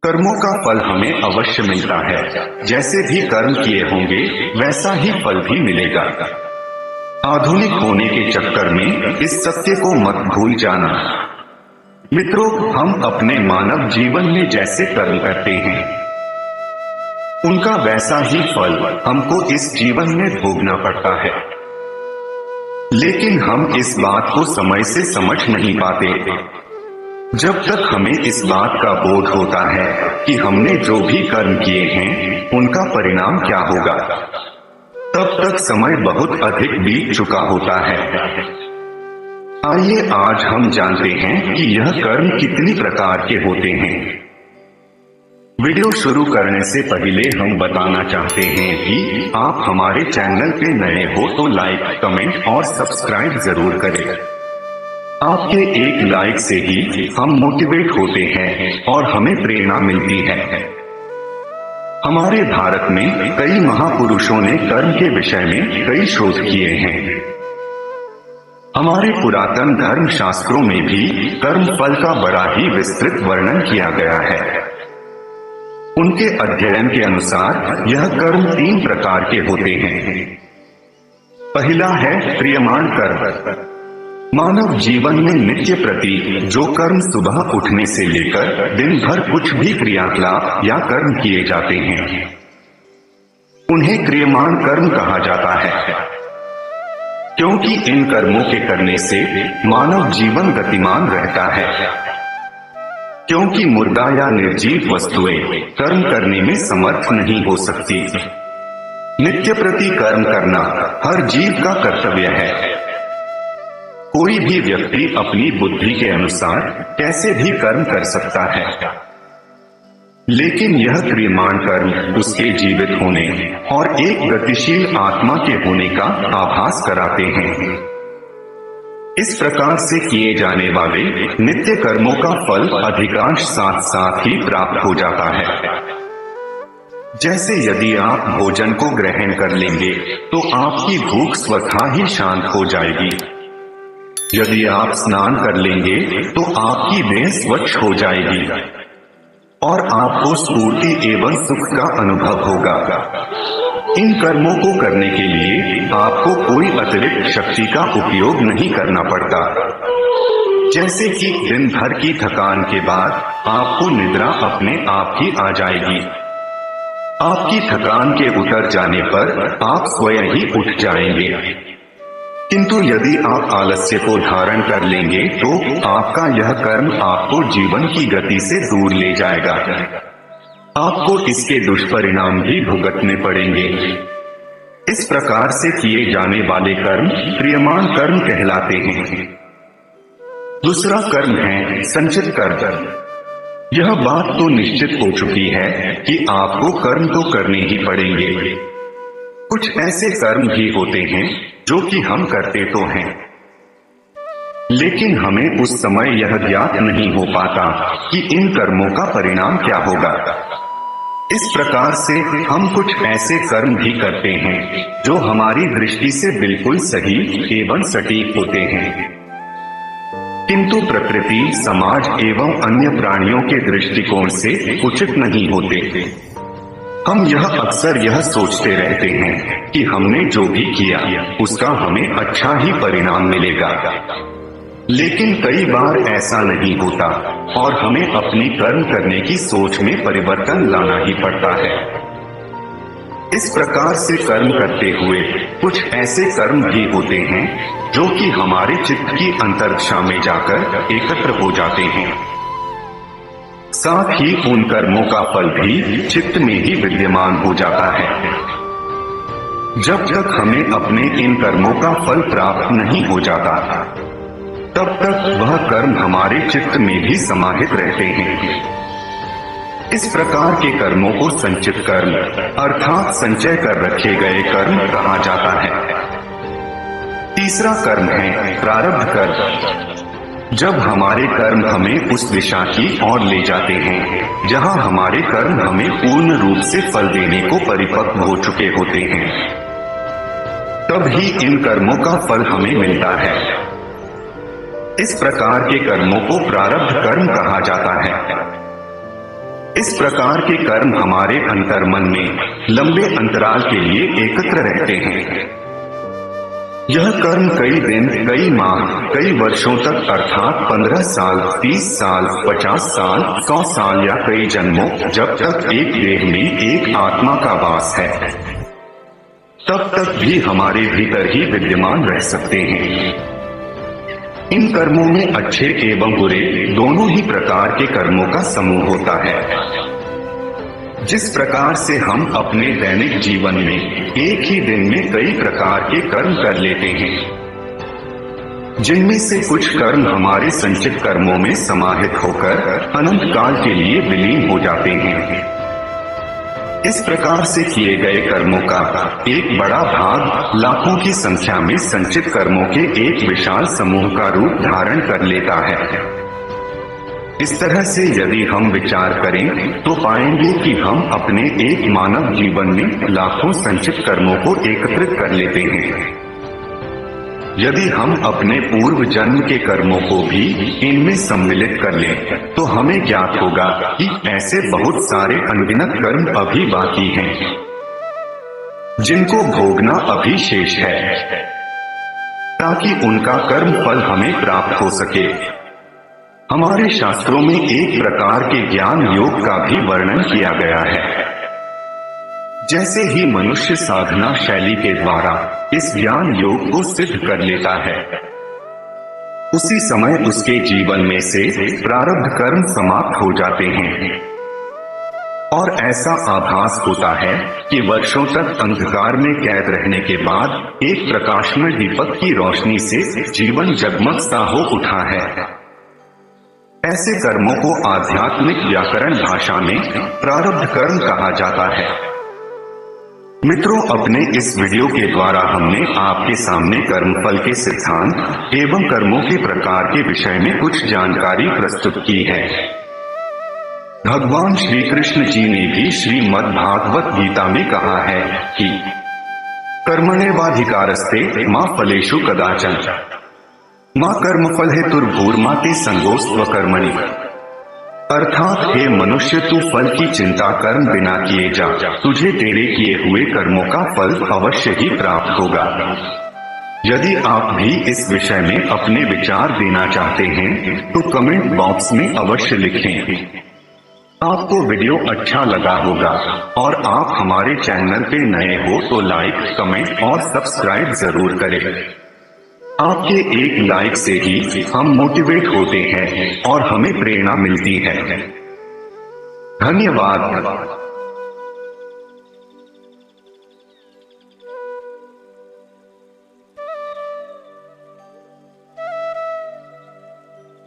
कर्मों का फल हमें अवश्य मिलता है। जैसे भी कर्म किए होंगे वैसा ही फल भी मिलेगा। आधुनिक होने के चक्कर में इस सत्य को मत भूल जाना। मित्रों, हम अपने मानव जीवन में जैसे कर्म करते हैं उनका वैसा ही फल हमको इस जीवन में भोगना पड़ता है। लेकिन हम इस बात को समय से समझ नहीं पाते। जब तक हमें इस बात का बोध होता है कि हमने जो भी कर्म किए हैं उनका परिणाम क्या होगा, तब तक समय बहुत अधिक बीत चुका होता है। आइए आज हम जानते हैं कि यह कर्म कितनी प्रकार के होते हैं। वीडियो शुरू करने से पहले हम बताना चाहते हैं कि आप हमारे चैनल पे नए हो तो लाइक, कमेंट और सब्सक्राइब जरूर करें। आपके एक लाइक से ही हम मोटिवेट होते हैं और हमें प्रेरणा मिलती है। हमारे भारत में कई महापुरुषों ने कर्म के विषय में कई शोध किए हैं। हमारे पुरातन धर्म शास्त्रों में भी कर्म फल का बड़ा ही विस्तृत वर्णन किया गया है। उनके अध्ययन के अनुसार यह कर्म 3 प्रकार के होते हैं। पहला है क्रियमाण कर्म। मानव जीवन में नित्य प्रति जो कर्म सुबह उठने से लेकर दिन भर कुछ भी क्रियाकलाप या कर्म किए जाते हैं उन्हें क्रियमाण कर्म कहा जाता है, क्योंकि इन कर्मों के करने से मानव जीवन गतिमान रहता है। क्योंकि मुर्दा या निर्जीव वस्तुएं कर्म करने में समर्थ नहीं हो सकती। नित्य प्रति कर्म करना हर जीव का कर्तव्य है। कोई भी व्यक्ति अपनी बुद्धि के अनुसार कैसे भी कर्म कर सकता है, लेकिन यह क्रियमाण कर्म उसके जीवित होने और एक गतिशील आत्मा के होने का आभास कराते हैं। इस प्रकार से किए जाने वाले नित्य कर्मों का फल अधिकांश साथ साथ ही प्राप्त हो जाता है। जैसे यदि आप भोजन को ग्रहण कर लेंगे तो आपकी भूख स्वतः ही शांत हो जाएगी। यदि आप स्नान कर लेंगे तो आपकी देह स्वच्छ हो जाएगी और आपको स्फूर्ति एवं सुख का अनुभव होगा। इन कर्मों को करने के लिए आपको कोई अतिरिक्त शक्ति का उपयोग नहीं करना पड़ता। जैसे कि दिन भर की थकान के बाद आपको निद्रा अपने आप ही आ जाएगी। आपकी थकान के उतर जाने पर आप स्वयं ही उठ जाएंगे। किंतु यदि आप आलस्य को धारण कर लेंगे तो आपका यह कर्म आपको जीवन की गति से दूर ले जाएगा। आपको इसके दुष्परिणाम भी भुगतने पड़ेंगे। इस प्रकार से किए जाने वाले कर्म क्रियमाण कर्म कहलाते हैं। दूसरा कर्म है संचित कर्म। यह बात तो निश्चित हो चुकी है कि आपको कर्म तो करने ही पड़ेंगे। कुछ ऐसे कर्म भी होते हैं जो कि हम करते तो हैं, लेकिन हमें उस समय यह ज्ञात नहीं हो पाता कि इन कर्मों का परिणाम क्या होगा। इस प्रकार से हम कुछ ऐसे कर्म भी करते हैं जो हमारी दृष्टि से बिल्कुल सही एवं सटीक होते हैं, किंतु प्रकृति, समाज एवं अन्य प्राणियों के दृष्टिकोण से उचित नहीं होते। हम अक्सर यह सोचते रहते हैं कि हमने जो भी किया उसका हमें अच्छा ही परिणाम मिलेगा, लेकिन कई बार ऐसा नहीं होता और हमें अपनी कर्म करने की सोच में परिवर्तन लाना ही पड़ता है। इस प्रकार से कर्म करते हुए कुछ ऐसे कर्म भी होते हैं जो कि हमारे चित्त की अंतर्दशा में जाकर एकत्र हो जाते हैं। साथ ही उन कर्मों का फल भी चित्त में ही विद्यमान हो जाता है। जब तक हमें अपने इन कर्मों का फल प्राप्त नहीं हो जाता तब तक वह कर्म हमारे चित्त में भी समाहित रहते हैं। इस प्रकार के कर्मों को संचित कर्म अर्थात संचय कर रखे गए कर्म कहा जाता है। तीसरा कर्म है प्रारब्ध कर्म। जब हमारे कर्म हमें उस दिशा की ओर ले जाते हैं जहां हमारे कर्म हमें पूर्ण रूप से फल देने को परिपक्व हो चुके होते हैं, तब ही इन कर्मों का फल हमें मिलता है। इस प्रकार के कर्मों को प्रारब्ध कर्म कहा जाता है। इस प्रकार के कर्म हमारे अंतर्मन में लंबे अंतराल के लिए एकत्र रहते हैं। यह कर्म कई दिन, कई माह, कई वर्षों तक अर्थात 15 साल, 30 साल, 50 साल, 100 साल या कई जन्मों, जब तक एक देह में एक आत्मा का वास है तब तक भी हमारे भीतर ही विद्यमान रह सकते हैं। इन कर्मों में अच्छे एवं बुरे दोनों ही प्रकार के कर्मों का समूह होता है। जिस प्रकार से हम अपने दैनिक जीवन में एक ही दिन में कई प्रकार के कर्म कर लेते हैं, जिनमें से कुछ कर्म हमारे संचित कर्मों में समाहित होकर अनंत काल के लिए विलीन हो जाते हैं। इस प्रकार से किए गए कर्मों का एक बड़ा भाग लाखों की संख्या में संचित कर्मों के एक विशाल समूह का रूप धारण कर लेता है। इस तरह से यदि हम विचार करें तो पाएंगे कि हम अपने एक मानव जीवन में लाखों संचित कर्मों को एकत्रित कर लेते हैं। यदि हम अपने पूर्व जन्म के कर्मों को भी इनमें सम्मिलित कर लें तो हमें ज्ञात होगा कि ऐसे बहुत सारे अनगिनत कर्म अभी बाकी हैं, जिनको भोगना अभी शेष है, ताकि उनका कर्म फल हमें प्राप्त हो सके। हमारे शास्त्रों में एक प्रकार के ज्ञान योग का भी वर्णन किया गया है। जैसे ही मनुष्य साधना शैली के द्वारा इस ज्ञान योग को सिद्ध कर लेता है, उसी समय उसके जीवन में से प्रारब्ध कर्म समाप्त हो जाते हैं और ऐसा आभास होता है कि वर्षों तक अंधकार में कैद रहने के बाद एक प्रकाशमय दीपक की रोशनी से जीवन जगमग सा हो उठा है। ऐसे कर्मों को आध्यात्मिक व्याकरण भाषा में प्रारब्ध कर्म कहा जाता है। मित्रों, अपने इस वीडियो के द्वारा हमने आपके सामने कर्मफल के सिद्धांत एवं कर्मों के प्रकार के विषय में कुछ जानकारी प्रस्तुत की है। भगवान श्री कृष्ण जी ने भी श्रीमद् भागवत गीता में कहा है कि कर्मण्येवाधिकारस्ते मा फलेषु कदाचन मां कर्मफल हेतुर्भूर्माते संगोस्त्व कर्मणि। अर्थात हे मनुष्य, तू फल की चिंता कर्म बिना किए जा, तुझे तेरे किए हुए कर्मों का फल अवश्य ही प्राप्त होगा। यदि आप भी इस विषय में अपने विचार देना चाहते हैं तो कमेंट बॉक्स में अवश्य लिखें। आपको वीडियो अच्छा लगा होगा और आप हमारे चैनल पे नए हो तो लाइक, कमेंट और सब्सक्राइब जरूर करें। आपके एक लाइक से ही हम मोटिवेट होते हैं और हमें प्रेरणा मिलती है। धन्यवाद।